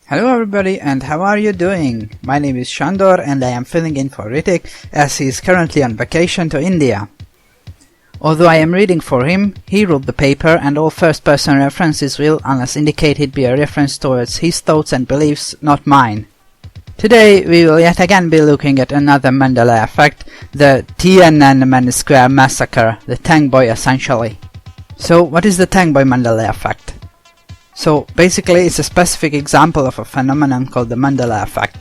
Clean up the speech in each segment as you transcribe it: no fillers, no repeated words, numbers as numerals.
Hello everybody, and how are you doing? My name is Sandor and I am filling in for Ritik as he is currently on vacation to India. Although I am reading for him, he wrote the paper and all first-person references will, unless indicated, be a reference towards his thoughts and beliefs, not mine. Today we will yet again be looking at another Mandela Effect, the Tiananmen Square massacre, the Tank Boy essentially. So what is the Tank Boy Mandela Effect? So basically it's a specific example of a phenomenon called the Mandela Effect.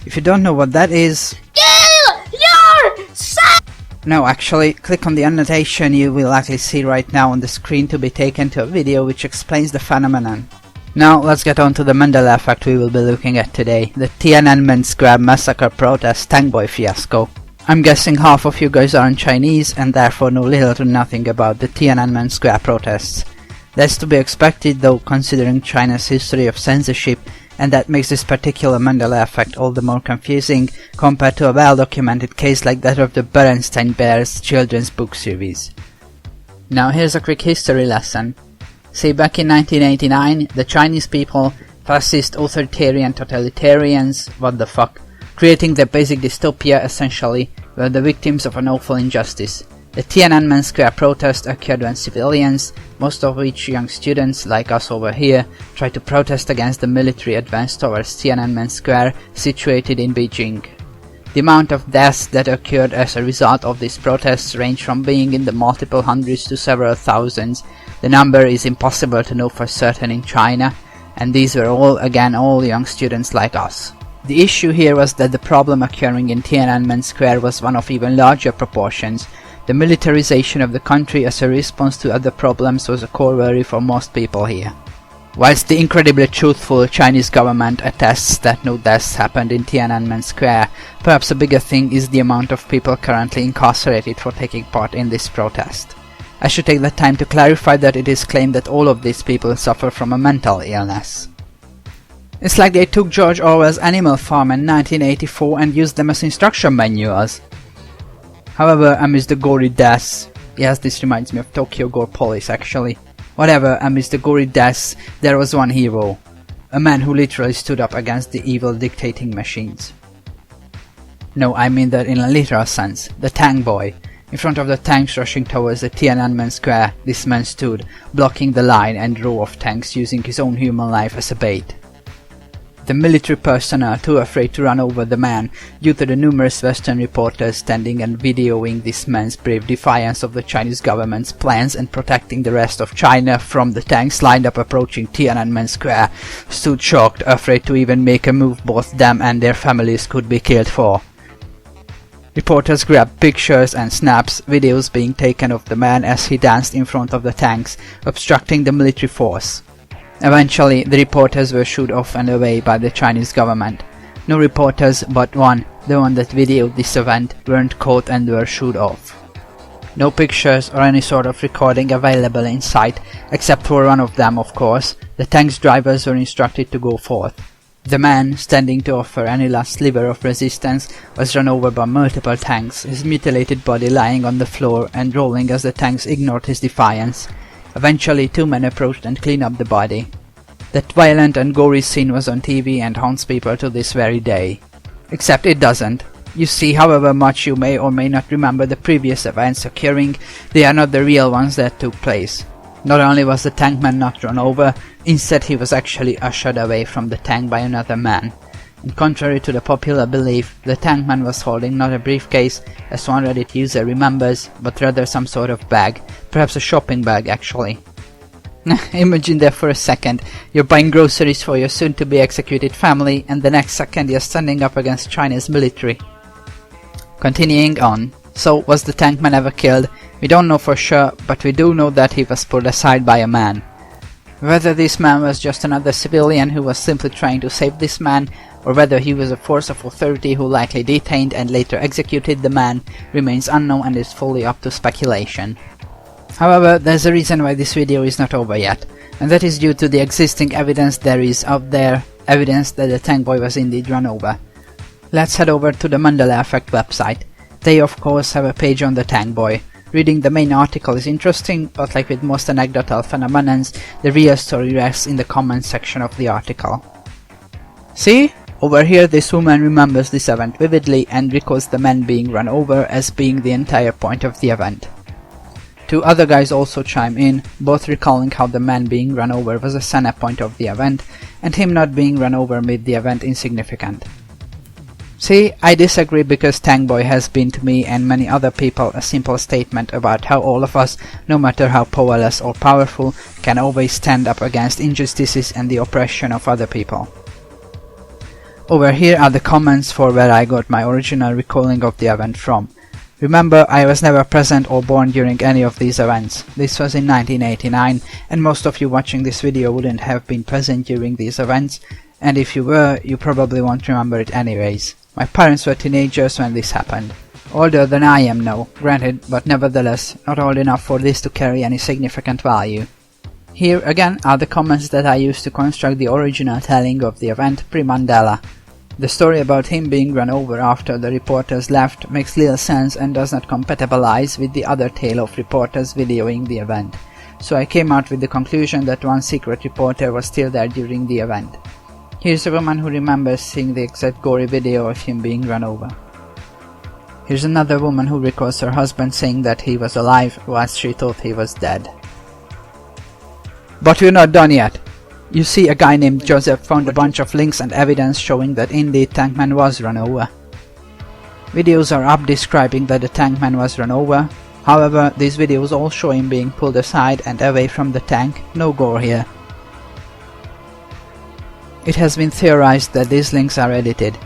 If you don't know what that is... Kill your son! No, actually, click on the annotation you will likely see right now on the screen to be taken to a video which explains the phenomenon. Now let's get on to the Mandela Effect we will be looking at today, the Tiananmen Square massacre protest Tank Boy fiasco. I'm guessing half of you guys aren't Chinese and therefore know little to nothing about the Tiananmen Square protests. That's to be expected though, considering China's history of censorship, and that makes this particular Mandela Effect all the more confusing compared to a well-documented case like that of the Berenstain Bears children's book series. Now here's a quick history lesson. Say back in 1989, the Chinese people, fascist, authoritarian, totalitarians, what the fuck, creating their basic dystopia essentially, were the victims of an awful injustice. The Tiananmen Square protest occurred when civilians, most of which young students like us over here, tried to protest against the military advance towards Tiananmen Square, situated in Beijing. The amount of deaths that occurred as a result of these protests ranged from being in the multiple hundreds to several thousands. The number is impossible to know for certain in China, and these were all young students like us. The issue here was that the problem occurring in Tiananmen Square was one of even larger proportions. The militarization of the country as a response to other problems was a core worry for most people here. Whilst the incredibly truthful Chinese government attests that no deaths happened in Tiananmen Square, perhaps a bigger thing is the amount of people currently incarcerated for taking part in this protest. I should take the time to clarify that it is claimed that all of these people suffer from a mental illness. It's like they took George Orwell's Animal Farm in 1984 and used them as instruction manuals. However, amidst the gory deaths, yes, this reminds me of Tokyo Gore Police actually. Whatever, amidst the gory deaths, there was one hero. A man who literally stood up against the evil dictating machines. No, I mean that in a literal sense, the Tank Boy. In front of the tanks rushing towards the Tiananmen Square, this man stood, blocking the line and row of tanks using his own human life as a bait. The military personnel too afraid to run over the man due to the numerous Western reporters standing and videoing this man's brave defiance of the Chinese government's plans and protecting the rest of China from the tanks lined up approaching Tiananmen Square, stood shocked, afraid to even make a move both them and their families could be killed for. Reporters grabbed pictures and snaps, videos being taken of the man as he danced in front of the tanks, obstructing the military force. Eventually, the reporters were shooed off and away by the Chinese government. No reporters but one, the one that videoed this event, weren't caught and were shooed off. No pictures or any sort of recording available in sight, except for one of them of course. The tank's drivers were instructed to go forth. The man, standing to offer any last sliver of resistance, was run over by multiple tanks, his mutilated body lying on the floor and rolling as the tanks ignored his defiance. Eventually, two men approached and cleaned up the body. That violent and gory scene was on TV and haunts people to this very day. Except it doesn't. You see, however much you may or may not remember the previous events occurring, they are not the real ones that took place. Not only was the tankman not run over, instead he was actually ushered away from the tank by another man. And contrary to the popular belief, the tankman was holding not a briefcase, as one Reddit user remembers, but rather some sort of bag, perhaps a shopping bag actually. Imagine that for a second, you're buying groceries for your soon-to-be executed family, and the next second you're standing up against China's military. Continuing on. So, was the tankman ever killed? We don't know for sure, but we do know that he was pulled aside by a man. Whether this man was just another civilian who was simply trying to save this man, or whether he was a force of authority who likely detained and later executed the man, remains unknown and is fully up to speculation. However, there's a reason why this video is not over yet, and that is due to the existing evidence there is out there, evidence that the Tank Boy was indeed run over. Let's head over to the Mandela Effect website. They of course have a page on the Tank Boy. Reading the main article is interesting, but like with most anecdotal phenomenons, the real story rests in the comments section of the article. See? Over here this woman remembers this event vividly and recalls the man being run over as being the entire point of the event. Two other guys also chime in, both recalling how the man being run over was a center point of the event, and him not being run over made the event insignificant. See, I disagree because Tank Boy has been to me and many other people a simple statement about how all of us, no matter how powerless or powerful, can always stand up against injustices and the oppression of other people. Over here are the comments for where I got my original recalling of the event from. Remember, I was never present or born during any of these events. This was in 1989, and most of you watching this video wouldn't have been present during these events, and if you were, you probably won't remember it anyways. My parents were teenagers when this happened. Older than I am now, granted, but nevertheless not old enough for this to carry any significant value. Here again are the comments that I used to construct the original telling of the event pre-Mandela. The story about him being run over after the reporters left makes little sense and does not compatibilize with the other tale of reporters videoing the event, so I came out with the conclusion that one secret reporter was still there during the event. Here's a woman who remembers seeing the exact gory video of him being run over. Here's another woman who recalls her husband saying that he was alive whilst she thought he was dead. But we're not done yet. You see, a guy named Joseph found a bunch of links and evidence showing that indeed Tankman was run over. Videos are up describing that the Tankman was run over, however these videos all show him being pulled aside and away from the tank, no gore here. It has been theorized that these links are edited.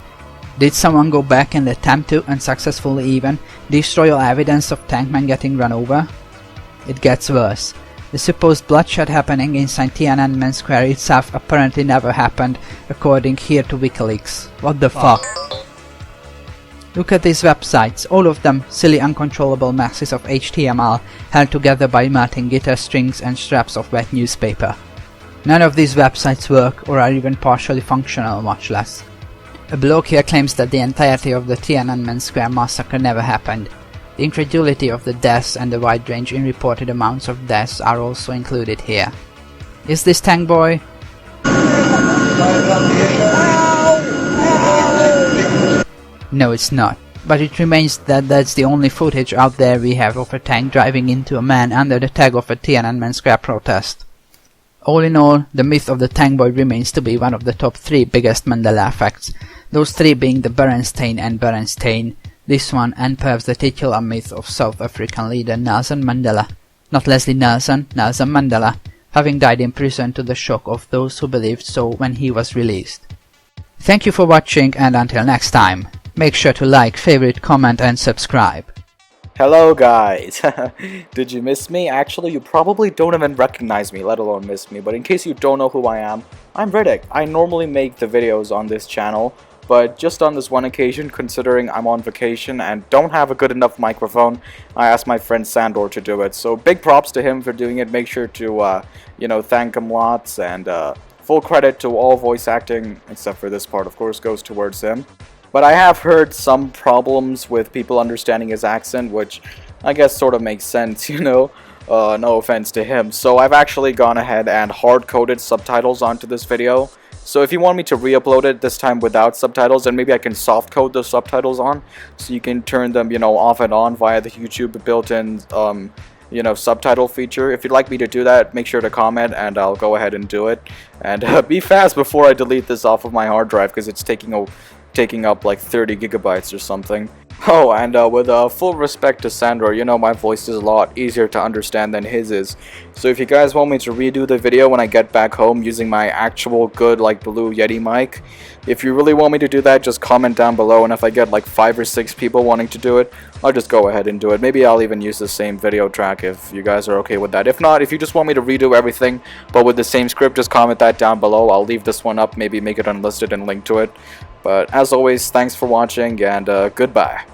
Did someone go back and attempt to, and successfully even, destroy all evidence of Tankman getting run over? It gets worse. The supposed bloodshed happening inside Tiananmen Square itself apparently never happened, according here to WikiLeaks. What the fuck? Look at these websites, all of them silly uncontrollable masses of HTML held together by melting guitar strings and straps of wet newspaper. None of these websites work or are even partially functional, much less. A bloke here claims that the entirety of the Tiananmen Square massacre never happened. The incredulity of the deaths and the wide range in reported amounts of deaths are also included here. Is this Tank Boy? No, it's not. But it remains that that's the only footage out there we have of a tank driving into a man under the tag of a Tiananmen Square protest. All in all, the myth of the Tank Boy remains to be one of the top 3 biggest Mandela effects, those 3 being the Berenstain and Berenstain, this one and perhaps the titular myth of South African leader Nelson Mandela, not Leslie Nelson, Nelson Mandela, having died in prison to the shock of those who believed so when he was released. Thank you for watching, and until next time, make sure to like, favorite, comment and subscribe. Hello guys! Did you miss me? Actually, you probably don't even recognize me, let alone miss me, but in case you don't know who I am, I'm Riddick. I normally make the videos on this channel, but just on this one occasion, considering I'm on vacation and don't have a good enough microphone, I asked my friend Sandor to do it. So big props to him for doing it. Make sure to, thank him lots, and full credit to all voice acting, except for this part, of course, goes towards him. But I have heard some problems with people understanding his accent, which I guess sort of makes sense, no offense to him. So I've actually gone ahead and hard-coded subtitles onto this video. So if you want me to re-upload it this time without subtitles, then maybe I can soft-code the subtitles on, so you can turn them, off and on via the YouTube built-in, subtitle feature. If you'd like me to do that, make sure to comment, and I'll go ahead and do it. And be fast before I delete this off of my hard drive, because it's taking up like 30 gigabytes or something. Oh, and with full respect to Sandor, my voice is a lot easier to understand than his is. So if you guys want me to redo the video when I get back home using my actual good Blue Yeti mic, if you really want me to do that, just comment down below, and if I get like 5 or 6 people wanting to do it, I'll just go ahead and do it. Maybe I'll even use the same video track if you guys are okay with that. If not, if you just want me to redo everything but with the same script, just comment that down below. I'll leave this one up, maybe make it unlisted and link to it. But as always, thanks for watching, and goodbye.